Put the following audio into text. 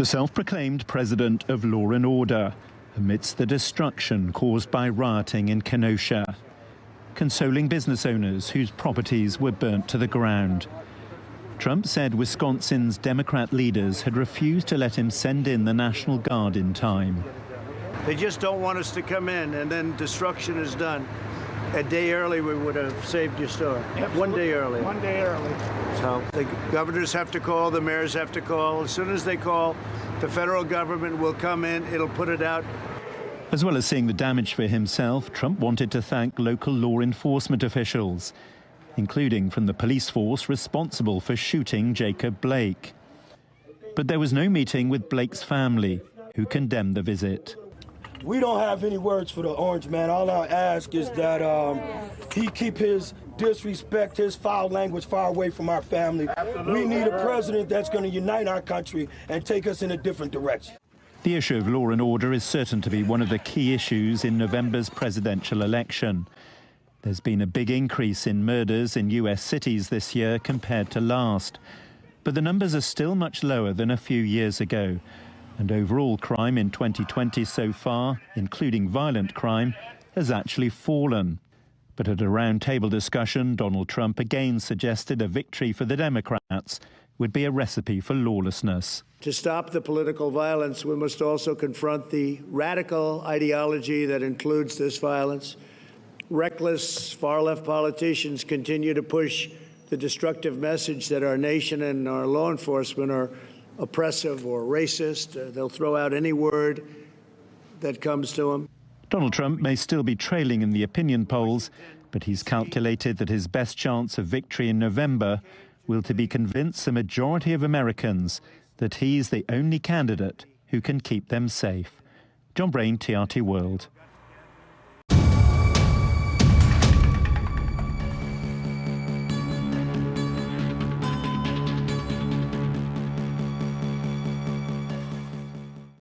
The self-proclaimed president of law and order amidst the destruction caused by rioting in Kenosha, consoling business owners whose properties were burnt to the ground. Trump said Wisconsin's Democrat leaders had refused to let him send in the National Guard in time. They just don't want us to come in, and then destruction is done. A day early, we would have saved your store. Absolutely. 1 day early. 1 day early. So the governors have to call, the mayors have to call. As soon as they call, the federal government will come in, it'll put it out. As well as seeing the damage for himself, Trump wanted to thank local law enforcement officials, including from the police force responsible for shooting Jacob Blake. But there was no meeting with Blake's family, who condemned the visit. We don't have any words for the orange man. All I ask is that he keep his disrespect, his foul language far away from our family. We need a president that's going to unite our country and take us in a different direction. The issue of law and order is certain to be one of the key issues in November's presidential election. There's been a big increase in murders in U.S. cities this year compared to last. But the numbers are still much lower than a few years ago. And overall crime in 2020 so far, including violent crime, has actually fallen. But at a round-table discussion, Donald Trump again suggested a victory for the Democrats would be a recipe for lawlessness. To stop the political violence, we must also confront the radical ideology that includes this violence. Reckless, far-left politicians continue to push the destructive message that our nation and our law enforcement are oppressive or racist. They'll throw out any word that comes to them. Donald Trump may still be trailing in the opinion polls, but he's calculated that his best chance of victory in November will to be convince a majority of Americans that he's the only candidate who can keep them safe. John Brain, TRT World.